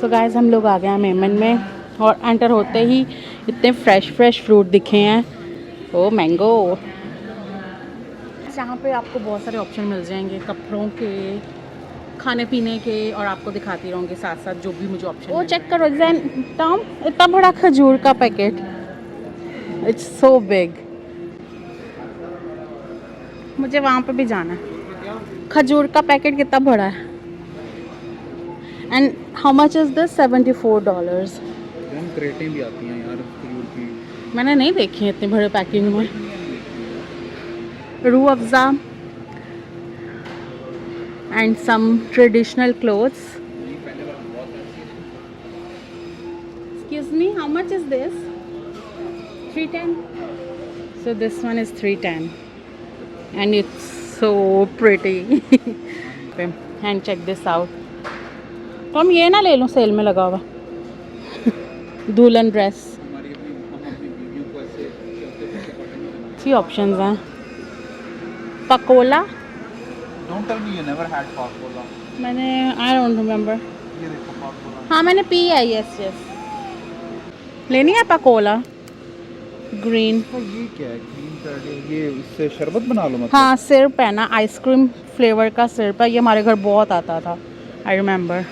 So guys हम लोग आ गए हैं मेमन में और एंटर होते ही इतने फ्रेश फ्रूट दिखे हैं। ओ मैंगो। यहाँ पे आपको बहुत सारे ऑप्शन मिल जाएंगे कपड़ों के, खाने पीने के, और आपको दिखाती रहूँगी साथ साथ जो भी मुझे ऑप्शन। वो चेक करो जैन टॉम, इतना बड़ा खजूर का पैकेट, इट्स सो बिग। मुझे वहाँ पे भी जाना है। खजूर का पैकेट कितना बड़ा है। And how much is this? $74। क्रेटें भी आती हैं यार खजूर की। मैंने नहीं देखी है इतनी बड़े पैकिंग में। Rooh Afza and some traditional clothes. Excuse me, how much is this? 310. So this one is 310 and it's so pretty. And check this out. तो हम ये ना ले लूँ सेल में लगा हुआ दुल्हन ड्रेस। अच्छी ऑप्शंस हैं। पकोला। Don't tell me you never had Coca-Cola. मैंने आई डोंट रिमेम्बर। ये देखो Coca-Cola। हाँ मैंने पी है। Yes yes. लेनी है पकोला ग्रीन। ये क्या है? Green card. ये इससे शरबत बना लो मतलब। हाँ सिरप है ना, आइसक्रीम फ्लेवर का सिरप है। ये हमारे घर बहुत आता था, आई रिमेम्बर।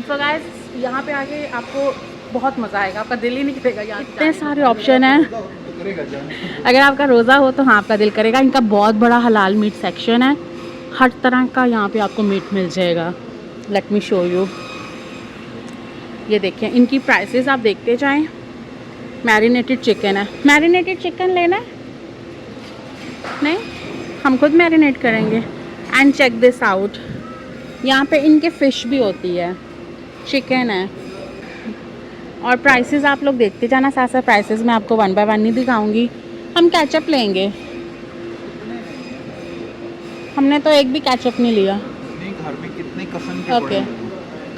सो गाइस यहाँ पे आके आपको बहुत मज़ा आएगा, आपका दिल ही नहीं करेगा। यहाँ इतने सारे ऑप्शन हैं। अगर आपका रोज़ा हो तो हाँ आपका दिल करेगा। इनका बहुत बड़ा हलाल मीट सेक्शन है, हर तरह का यहाँ पे आपको मीट मिल जाएगा। Let me show you. ये देखिए इनकी प्राइसेस आप देखते जाएं। मैरिनेटेड चिकन है। मैरिनेटेड चिकन लेना है? नहीं, हम खुद मैरिनेट करेंगे। एंड चेक दिस आउट, यहाँ पे इनके फ़िश भी होती है, चिकन है। और प्राइसेस आप लोग देखते जाना साथ साथ। प्राइसेस मैं आपको 1 बाय 1 नहीं दिखाऊंगी। हम केचप लेंगे। हमने तो एक भी केचप नहीं लिया। नहीं, घर में कितने कसम के ओके,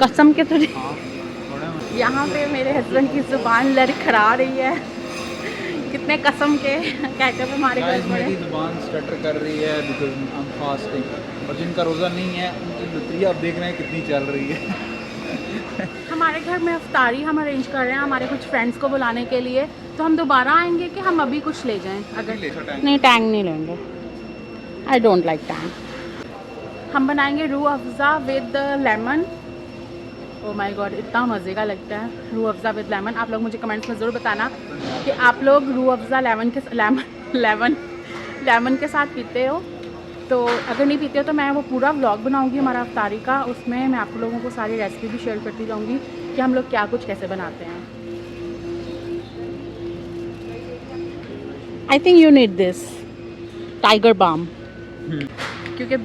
कसम के तो हाँ, यहाँ पे मेरे हस्बैंड की ज़ुबान लड़खड़ा रही है। कितने कसम के केचप हमारे घर में। मेरी ज़ुबान स्टटर कर रही है बिकॉज़ आई एम फास्टिंग। और जिनका रोज़ा नहीं है उनकी लुतरी आप देख रहे हैं कितनी चल रही है। हमारे घर में अफ्तारी हम अरेंज कर रहे हैं हमारे कुछ फ्रेंड्स को बुलाने के लिए। तो हम दोबारा आएंगे कि हम अभी कुछ ले जाएं? अगर नहीं, टैंग नहीं लेंगे। I don't like Tang. हम बनाएंगे Rooh Afza with lemon. Oh my God, इतना मज़े का लगता है रूह अफ़ज़ा विद लेमन। आप लोग मुझे कमेंट्स में ज़रूर बताना कि आप लोग रूह अफ़ज़ा लेमन के साथ पीते हो। तो अगर नहीं पीते हो तो मैं वो पूरा व्लॉग बनाऊंगी हमारा अफ्तारी का। उसमें मैं आप लोगों को सारी रेसिपी भी शेयर करती जाऊंगी कि हम लोग क्या कुछ कैसे बनाते हैं। I think you need this Tiger Balm, क्योंकि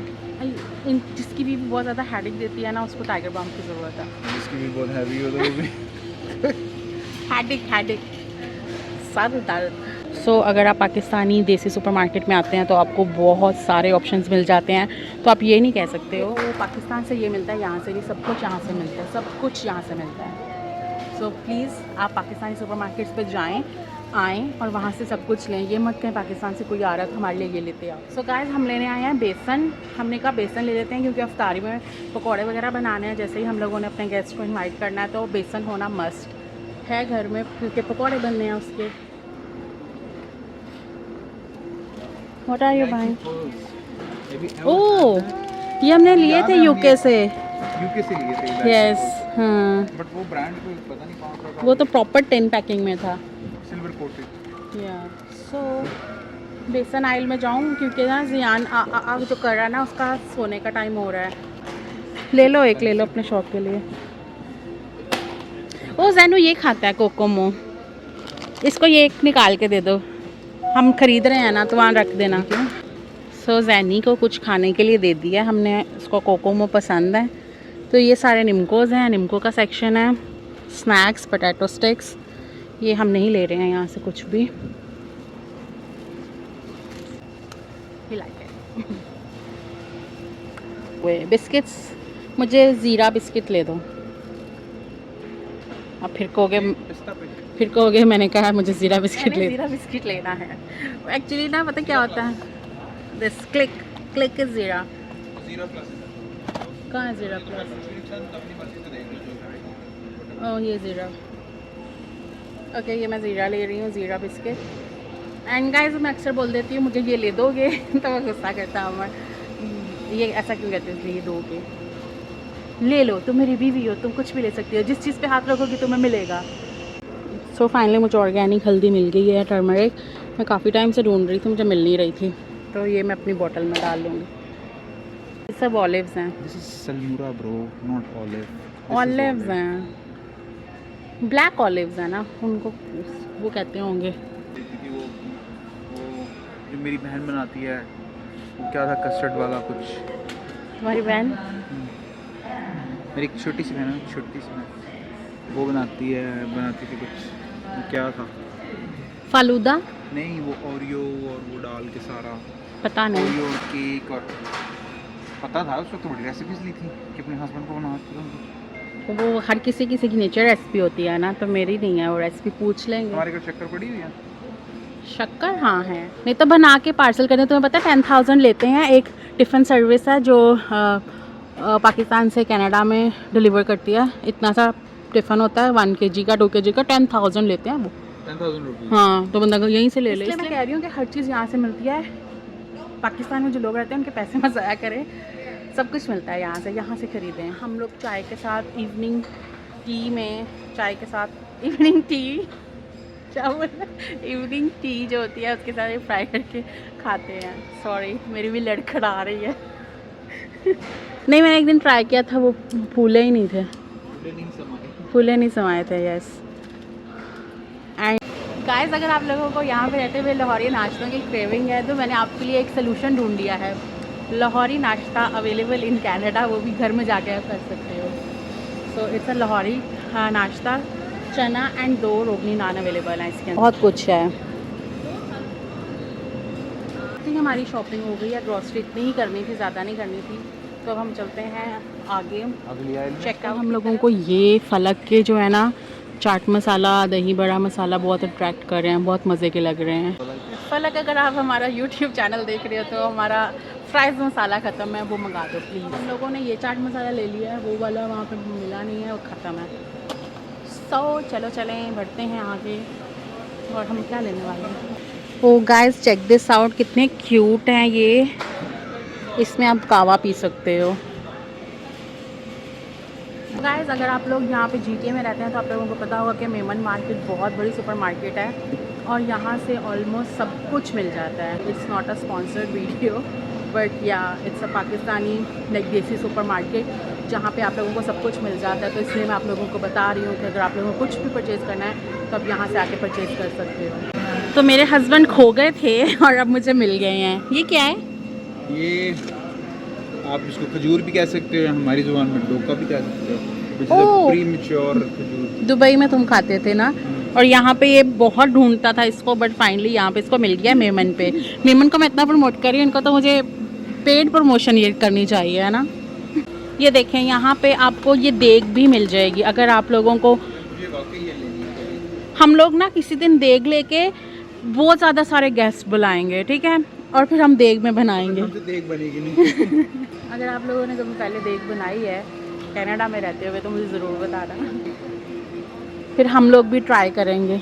जिसकी भी बहुत ज़्यादा हेडेक देती है ना, उसको टाइगर बाम की ज़रूरत है। जिसकी भी बहुत हैवी हो तो वो भी हेडेक सर दर्द। सो अगर आप पाकिस्तानी देसी सुपरमार्केट में आते हैं तो आपको बहुत सारे ऑप्शंस मिल जाते हैं। तो आप ये नहीं कह सकते हो पाकिस्तान से ये मिलता है, यहाँ से भी सब कुछ यहाँ से मिलता है, सब कुछ यहाँ से मिलता है। सो प्लीज़ आप पाकिस्तानी सुपरमार्केट्स पे जाएं, आएँ और वहाँ से सब कुछ लें। ये मत कहें पाकिस्तान से कोई आ रहा है तो हमारे लिए ये लेते आओ। सो गाइस हम लेने आए हैं बेसन। हमने कहा बेसन ले लेते हैं क्योंकि अफ्तारी में पकौड़े वगैरह बनाने हैं। जैसे ही हम लोगों ने अपने गेस्ट को इन्वाइट करना है तो बेसन होना मस्ट है घर में, क्योंकि पकौड़े बनने हैं उसके। What are you buying? ओह, ये हमने लिए थे यूके से। यूके से लिए थे। यस हाँ, बट वो ब्रांड को पता नहीं कौन सा था। वो तो प्रॉपर 10 पैकिंग में था। Silver coated. या सो बेसन आइल में जाऊँ क्योंकि ना जियान जो कर रहा है ना उसका सोने का टाइम हो रहा है। ले लो एक, ले लो अपने शौक के लिए। ओ जैनू ये खाता है कोकोमो, इसको ये एक निकाल के दे दो। हम खरीद रहे हैं ना तो वहाँ रख देना। सो जैनी को कुछ खाने के लिए दे दिया हमने, उसको कोकोमो पसंद है। तो ये सारे निम्कोज़ हैं, निम्को का सेक्शन है। स्नैक्स, पोटैटो स्टिक्स, ये हम नहीं ले रहे हैं यहाँ से कुछ भी। वे बिस्किट्स, मुझे ज़ीरा बिस्किट ले दो। अब फिर कहोगे मैंने कहा मुझे ज़ीरा बिस्किट लेना है। एक्चुअली ना पता क्या होता है, दिस क्लिक इज़ ज़ीरा। कहाँ है ज़ीरा प्लस? ओह ये ज़ीरा। ओके ये मैं ज़ीरा ले रही हूँ, ज़ीरा बिस्किट। एंड गाइस मैं अक्सर बोल देती हूँ मुझे ये ले दोगे तो वो गुस्सा करता हूँ मैं, ये ऐसा क्यों कहते हो ये दोगे, ले लो, तुम मेरी बीवी हो, तुम कुछ भी ले सकती हो, जिस चीज़ पे हाथ रखोगी तुम्हें मिलेगा। सो फाइनली मुझे ऑर्गेनिक हल्दी मिल गई है, टर्मरिक। मैं काफ़ी टाइम से ढूंढ रही थी, मुझे मिल नहीं रही थी, तो ये मैं अपनी बोतल में डाल लूँगी। ये सब ऑलिव्स हैं। दिस इज सलमूरा ब्रो, नॉट ऑलिव। ऑलिव्स हैं, ब्लैक ऑलिव्स हैं ना, उनको वो कहते होंगे। वो जो मेरी बहन बनाती है, वो क्या था, कस्टर्ड वाला कुछ। तुम्हारी बहन? मेरी एक छोटी सी बहन है, छोटी सी बहन, वो बनाती थी कुछ, वो क्या था, फालूदा? नहीं वो ओरियो और वो डाल के सारा, पता नहीं। ओरियो केक, और पता था उस वक्त, तो बड़ी रेसिपीज ली थी कि अपने हस्बैंड को बनाती हूँ। वो हर किसी की नेचर रेसिपी होती है ना, तो मेरी नहीं है वो रेसिपी, पूछ लेंगे। हमारे घर शक्कर पड़ी हुई है। शक्कर हाँ है, नहीं तो बना के पार्सल करने, तुम्हें पता है 10,000 लेते हैं। एक टिफ़िन सर्विस है जो पाकिस्तान से कनाडा में डिलीवर करती है। इतना सा टिफ़िन होता है, 1 kg का, 2 kg का, 10,000 लेते हैं वो। 10,000 रुपये? हाँ, तो बंदा यहीं से ले ले। इसलिए मैं कह रही हूँ कि हर चीज़ यहाँ से मिलती है। पाकिस्तान में जो लोग रहते हैं उनके पैसे मत ज़ाया करें, सब कुछ मिलता है यहाँ से खरीदें। हम लोग चाय के साथ इवनिंग टी में, चाय के साथ इवनिंग टी, क्या बोला, इवनिंग टी जो होती है उसके साथ फ्राई करके खाते हैं। सॉरी मेरी भी लड़खड़ा रही है नहीं मैंने एक दिन ट्राई किया था, वो फूले ही नहीं थे, फूले नहीं समाये थे। यस एंड गाइस अगर आप लोगों को यहाँ पे रहते हुए लाहौरी नाश्तों की क्रेविंग है तो मैंने आपके लिए एक सलूशन ढूंढ लिया है। लाहौरी नाश्ता अवेलेबल इन कनाडा, वो भी घर में जाके आप कर सकते हो। सो इट्स अ लाहौरी नाश्ता, चना एंड 2 रोगनी नान अवेलेबल है इसके अंदर, बहुत कुछ है। ठीक हमारी शॉपिंग हो गई है, ग्रॉसरी इतनी ही करनी थी, ज़्यादा नहीं करनी थी, तो अब हम चलते हैं आगे चेक आउट। हम लोगों को ये फलक के जो है ना चाट मसाला, दही बड़ा मसाला बहुत अट्रैक्ट कर रहे हैं, बहुत मज़े के लग रहे हैं। फलक अगर आप हमारा YouTube चैनल देख रहे हो तो हमारा फ्राइज़ मसाला ख़त्म है, वो मंगा दो प्लीज़। हम लोगों ने ये चाट मसाला ले लिया है, वो वाला वहाँ पे मिला नहीं है, वो ख़त्म है। चलो चलें बढ़ते हैं आगे, और हम क्या लेने वाले हैं। ओ गाइस चेक दिस आउट, कितने क्यूट हैं ये, इसमें आप कावा पी सकते हो। गाइस अगर आप लोग यहाँ पे GTA में रहते हैं तो आप लोगों को पता होगा कि मेमन मार्केट बहुत बड़ी सुपर मार्केट है, और यहाँ से ऑलमोस्ट सब कुछ मिल जाता है। It's not a sponsored video but या इट्स अ पाकिस्तानी लाइक देसी सुपर मार्केट जहाँ पे आप लोगों को सब कुछ मिल जाता है। तो इसलिए मैं आप लोगों को बता रही हूँ कि अगर आप लोगों को कुछ भी परचेज़ करना है तो आप यहाँ से आके परचेज़ कर सकते हो। तो मेरे हस्बैंड खो गए थे और अब मुझे मिल गए हैं। ये क्या है? ये आप इसको खजूर भी कह सकते हो, हमारी ज़ुबान में डोका भी कह सकते हो। प्रीमैच्योर खजूर। दुबई में तुम खाते थे ना, और यहाँ पे ये बहुत ढूंढता था इसको, बट फाइनली यहाँ पे इसको मिल गया मेमन पे। मेमन को मैं इतना प्रमोट कर रही हूँ, इनको तो मुझे पेड प्रमोशन ये करनी चाहिए है ना। ये देखें यहाँ पे आपको ये देग भी मिल जाएगी अगर आप लोगों को। हम लोग ना किसी दिन देग लेके बहुत ज़्यादा सारे गेस्ट बुलाएंगे, ठीक है, और फिर हम देग में बनाएंगे। देग बनेगी नहीं अगर आप लोगों ने कभी पहले देग बनाई है कनाडा में रहते हुए तो मुझे ज़रूर बताना, फिर हम लोग भी ट्राई करेंगे।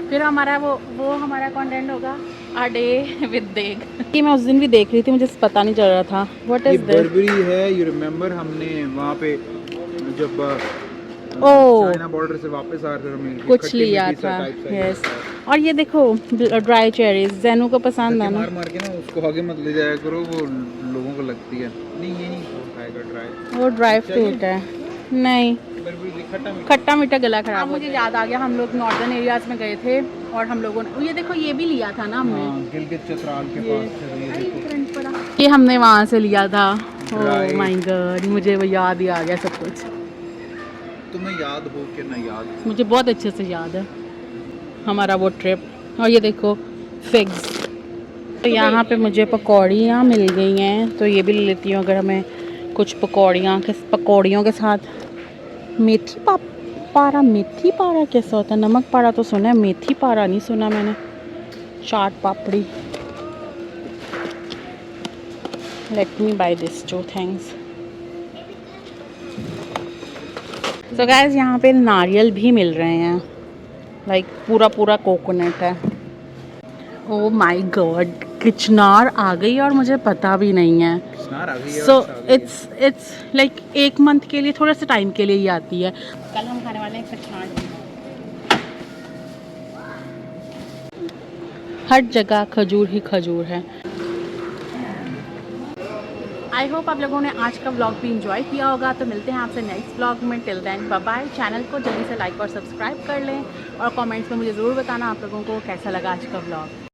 फिर हमारा वो हमारा कंटेंट होगा अ डे विद देग। ये मैं उस दिन भी देख रही थी, मुझे पता नहीं चल रहा था व्हाट इज दिस। बर्बरी है, यू रिमेंबर हमने वहाँ पे जब चाइना बॉर्डर से वापस आ रहे थे कुछ लिया था। यस और ये देखो ड्राई चेरीज, जैनू को पसंद है ना। मार मार के ना उसको आगे मत ले जाया करो, वो लोगों को लगती है। नहीं ये नहीं खाएगा ड्राई, वो ड्राई फ्रूट है। नहीं खट्टा मीठा गला खराब। मुझे याद आ गया, हम लोग नॉर्दर्न एरियाज में गए थे और हम लोगों ने ये देखो ये भी लिया था ना हमने, गिलगित चतराल के पास। ये हमने वहाँ से लिया था। ओह माय गॉड, मुझे वो याद ही आ गया सब कुछ। तुम्हें याद हो कि ना याद? मुझे बहुत अच्छे से याद है हमारा वो ट्रिप। और ये देखो फिग्स, तो यहाँ पे मुझे पकौड़ियाँ मिल गई हैं, तो ये भी ले लेती हूँ। अगर हमें कुछ पकौड़ियों के साथ मेथी पारा, मेथी पारा कैसा होता है? नमक पारा तो सुना है, मेथी पारा नहीं सुना मैंने। Chaat papdi, let me buy this two things. So guys यहाँ पे नारियल भी मिल रहे हैं, लाइक पूरा पूरा कोकोनट है। ओह माय गॉड, किचनार आ गई और मुझे पता भी नहीं है। किचनार आ गई है। सो इट्स लाइक 1 मंथ के लिए, थोड़ा सा टाइम के लिए ही आती है। कल हम खाने वाले हैं किचनार। हर जगह खजूर ही खजूर है। आई होप आप लोगों ने आज का व्लॉग भी इंजॉय किया होगा। तो मिलते हैं आपसे नेक्स्ट व्लॉग में। Till then bye bye. Channel को जल्दी से लाइक और सब्सक्राइब कर लें और कमेंट्स में मुझे ज़रूर बताना आप लोगों को कैसा लगा आज का व्लॉग।